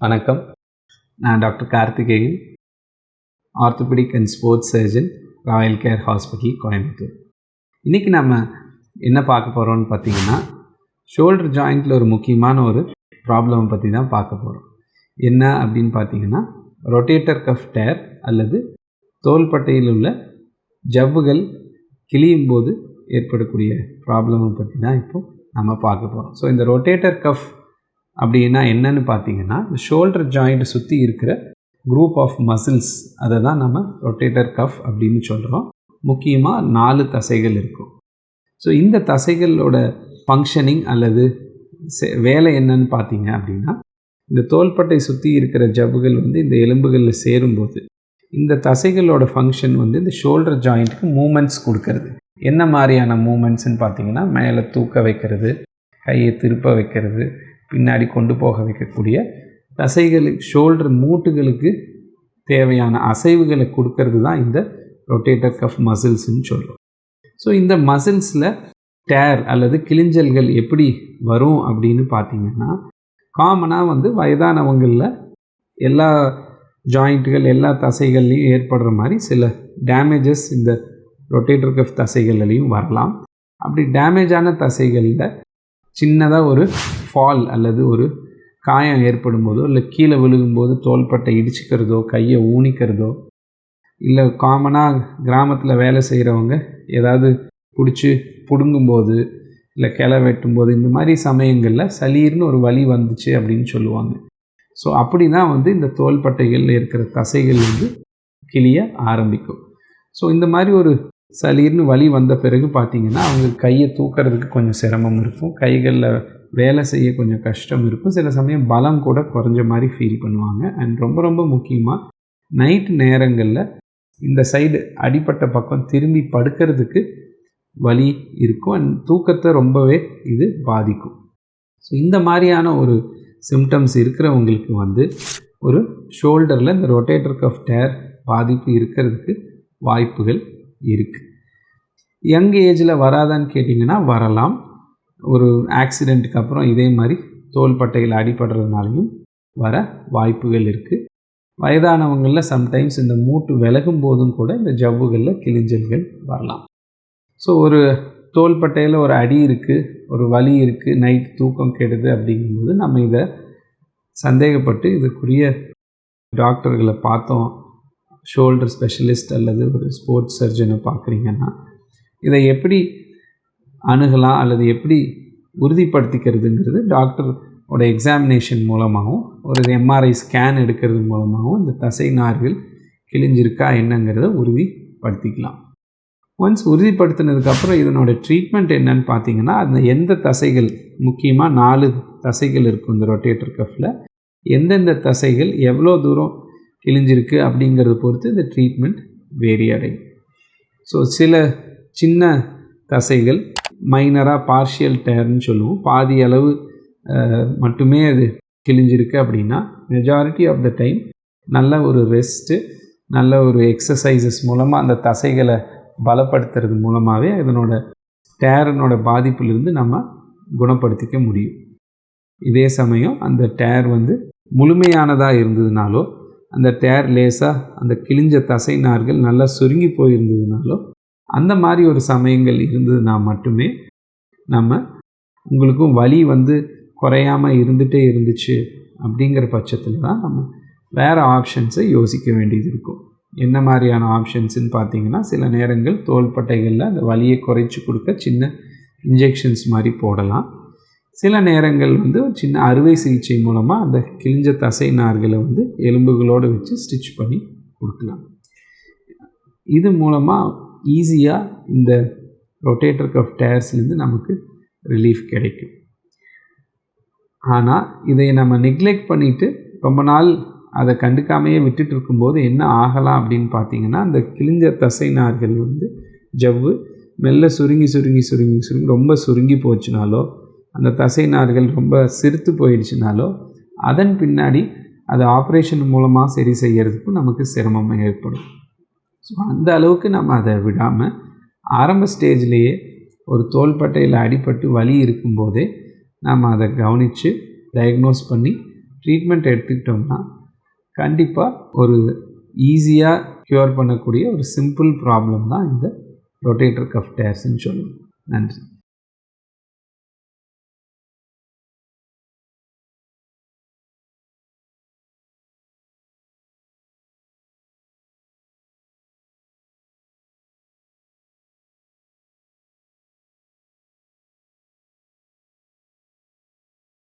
வணக்கம். நான் doctor Karthikeyan, orthopaedic and sports surgeon, Royal care hospital, Coimbatore. இன்றைக்கி நம்ம என்ன பார்க்க போகிறோம்னு பார்த்திங்கன்னா, ஷோல்டர் ஜாயிண்ட்டில் ஒரு முக்கியமான ஒரு ப்ராப்ளமை பற்றி தான் பார்க்க போகிறோம். என்ன அப்படின்னு பார்த்திங்கன்னா, ரொட்டேட்டர் கஃப் டேர் அல்லது தோள்பட்டையில் உள்ள ஜவ்வுகள் கிழியும் போது ஏற்படக்கூடிய ப்ராப்ளமை பற்றி தான் இப்போது நம்ம பார்க்க போகிறோம். ஸோ இந்த ரொட்டேட்டர் கஃப் அப்படின்னா என்னன்னு பார்த்தீங்கன்னா, ஷோல்டர் ஜாயிண்ட்டை சுற்றி இருக்கிற குரூப் ஆஃப் மசில்ஸ், அதை தான் நம்ம ரொட்டேட்டர் கஃப் அப்படின்னு சொல்கிறோம். முக்கியமாக 4 தசைகள் இருக்கும். ஸோ இந்த தசைகளோட ஃபங்க்ஷனிங் அல்லது வேலை என்னன்னு பார்த்தீங்க அப்படின்னா, இந்த தோள்பட்டை சுற்றி இருக்கிற ஜவ்வுகள் இந்த எலும்புகளில் சேரும்போது இந்த தசைகளோட ஃபங்க்ஷன் இந்த ஷோல்டர் ஜாயிண்ட்டுக்கு மூமெண்ட்ஸ் கொடுக்கறது. என்ன மாதிரியான மூமெண்ட்ஸ்ன்னு பார்த்தீங்கன்னா, மேலே தூக்க வைக்கிறது, கையை திருப்ப வைக்கிறது, பின்னாடி கொண்டு போக வைக்கக்கூடிய தசைகளுக்கு, ஷோல்டர் மூட்டுகளுக்கு தேவையான அசைவுகளை கொடுக்கறது தான் இந்த ரொட்டேட்டர் கஃப் மசில்ஸ்ன்னு சொல்கிறோம். ஸோ இந்த மசில்ஸில் டேர் அல்லது கிழிஞ்சல்கள் எப்படி வரும் அப்படின்னு பார்த்தீங்கன்னா, காமனாக வயதானவங்களில் எல்லா ஜாயிண்ட்டுகள், எல்லா தசைகள்லையும் ஏற்படுற மாதிரி சில டேமேஜஸ் இந்த ரொட்டேட்டர் கஃப் தசைகள்லையும் வரலாம். அப்படி டேமேஜான தசைகளில் சின்னதாக ஒரு ஃபால் அல்லது ஒரு காயம் ஏற்படும் போதோ, இல்லை கீழே விழுகும்போது தோள்பட்டை இடிச்சுக்கிறதோ, கையை ஊனிக்கிறதோ, இல்லை காமனாக கிராமத்தில் வேலை செய்கிறவங்க ஏதாவது பிடிச்சி பிடுங்கும்போது, இல்லை கிளை வெட்டும்போது, இந்த மாதிரி சமயங்களில் சளீர்னு ஒரு வலி வந்துச்சு அப்படின்னு சொல்லுவாங்க. ஸோ அப்படி தான் இந்த தோள்பட்டைகளில் இருக்கிற தசைகள் கிழிய ஆரம்பிக்கும். ஸோ இந்த மாதிரி ஒரு சளீர்னு வலி வந்த பிறகு பார்த்திங்கன்னா, அவங்க கையை தூக்கிறதுக்கு கொஞ்சம் சிரமம் இருக்கும், கைகளில் வேலை செய்ய கொஞ்சம் கஷ்டம் இருக்கும், சில சமயம் பலம் கூட குறைஞ்ச மாதிரி ஃபீல் பண்ணுவாங்க. அண்ட் ரொம்ப ரொம்ப முக்கியமாக நைட்டு நேரங்களில் இந்த சைடு அடிப்பட்ட பக்கம் திரும்பி படுக்கிறதுக்கு வலி இருக்கும். அண்ட் தூக்கத்தை ரொம்பவே இது பாதிக்கும். ஸோ இந்த மாதிரியான ஒரு சிம்டம்ஸ் இருக்கிறவங்களுக்கு ஒரு ஷோல்டரில் இந்த ரொட்டேட்டர் கஃப் டேர் பாதிப்பு இருக்கிறதுக்கு வாய்ப்புகள் இருக்குது. யங் ஏஜில் வராதான்னு கேட்டிங்கன்னா வரலாம். ஒரு ஆக்சிடெண்ட்டுக்கு அப்புறம் இதே மாதிரி தோள்பட்டையில் அடிபடுறதுனாலையும் வர வாய்ப்புகள் இருக்குது. வயதானவங்களில் சம்டைம்ஸ் இந்த மூட்டு விலகும் போதும் கூட இந்த ஜவ்வுகளில் கிழிஞ்சல்கள் வரலாம். ஸோ ஒரு தோள்பட்டையில் ஒரு அடி இருக்குது, ஒரு வலி இருக்குது, நைட் தூக்கம் கெடுது அப்படிங்கும்போது நம்ம இதை சந்தேகப்பட்டு இதுக்குரிய டாக்டர்களை பார்த்தோம், ஷோல்டர் ஸ்பெஷலிஸ்ட் அல்லது ஒரு ஸ்போர்ட்ஸ் சர்ஜனை பார்க்குறீங்கன்னா, இதை எப்படி அணுகலாம் அல்லது எப்படி உறுதிப்படுத்திக்கிறதுங்கிறது டாக்டரோட எக்ஸாமினேஷன் மூலமாகவும், ஒரு எம்ஆர்ஐ ஸ்கேன் எடுக்கிறது மூலமாகவும் இந்த தசை நார்கள் கிழிஞ்சிருக்கா என்னங்கிறத உறுதிப்படுத்திக்கலாம். ஒன்ஸ் உறுதிப்படுத்தினதுக்கப்புறம் இதனோட ட்ரீட்மெண்ட் என்னன்னு பார்த்தீங்கன்னா, அந்த எந்த தசைகள், முக்கியமாக 4 தசைகள் இருக்கும் இந்த ரொட்டேட்டர் கஃப்பில், எந்தெந்த தசைகள் எவ்வளோ தூரம் கிழிஞ்சிருக்கு அப்படிங்கிறத பொறுத்து இந்த ட்ரீட்மெண்ட் வேரி அடையும். ஸோ சில சின்ன தசைகள் மைனராக பார்ஷியல் டேர்ன்னு சொல்லுவோம், பாதி அளவு மட்டுமே அது கிழிஞ்சிருக்கு அப்படின்னா, மெஜாரிட்டி ஆஃப் த டைம் நல்ல ஒரு ரெஸ்ட்டு, நல்ல ஒரு எக்ஸசைசஸ் மூலமாக அந்த தசைகளை பலப்படுத்துறது மூலமாகவே இதனோட டேரினோட பாதிப்பிலிருந்து நம்ம குணப்படுத்திக்க முடியும். இதே சமயம் அந்த டேர் முழுமையானதாக இருந்ததுனாலோ, அந்த டேர் லேசாக அந்த கிழிஞ்ச தசை நார்கள் நல்லா சுருங்கி போயிருந்ததுனாலோ, அந்த மாதிரி ஒரு சமயங்கள் இருந்ததுன்னா மட்டுமே நம்ம, உங்களுக்கும் வலி குறையாமல் இருந்துகிட்டே இருந்துச்சு அப்படிங்கிற பட்சத்தில் தான் நம்ம வேறு ஆப்ஷன்ஸை யோசிக்க வேண்டியது இருக்கும். என்ன மாதிரியான ஆப்ஷன்ஸுன்னு பார்த்தீங்கன்னா, சில நேரங்கள் தோள்பட்டைகளில் அந்த வலியை குறைச்சி கொடுக்க சின்ன இன்ஜெக்ஷன்ஸ் மாதிரி போடலாம். சில நேரங்கள் சின்ன அறுவை சிகிச்சை மூலமாக அந்த கிழிஞ்ச தசை நார்களை எலும்புகளோடு வச்சு ஸ்டிச் பண்ணி கொடுக்கலாம். இது மூலமாக ஈஸியாக இந்த ரொட்டேட்டர் கஃப் டேர்ஸ்லேருந்து நமக்கு ரிலீஃப் கிடைக்கும். ஆனால் இதை நம்ம நெக்லெக்ட் பண்ணிவிட்டு ரொம்ப நாள் அதை கண்டுக்காமையே விட்டுட்டு இருக்கும்போது என்ன ஆகலாம் அப்படின்னு பார்த்தீங்கன்னா, அந்த கிழிஞ்ச தசை நார்கள் ஜவ்வு மெல்ல சுருங்கி சுருங்கி சுருங்கி சுருங்கி ரொம்ப சுருங்கி போச்சுனாலோ, அந்த தசை நார்கள் ரொம்ப சிறுத்து போயிடுச்சுனாலோ, அதன் பின்னாடி அதை ஆப்ரேஷன் மூலமாக சரி செய்கிறதுக்கும் நமக்கு சிரமம் ஏற்படும். ஸோ அந்த அளவுக்கு நம்ம அதை விடாமல் ஆரம்ப ஸ்டேஜ்லேயே ஒரு தோள்பட்டையில் அடிபட்டு வலி இருக்கும்போதே நாம் அதை கவனித்து டயக்னோஸ் பண்ணி ட்ரீட்மெண்ட் எடுத்துக்கிட்டோம்னா கண்டிப்பாக ஒரு ஈஸியாக க்யூர் பண்ணக்கூடிய ஒரு சிம்பிள் ப்ராப்ளம் தான் இந்த ரொட்டேட்டர் கஃப் டேர்ஸ்ன்னு சொல்லுவோம். நன்றி.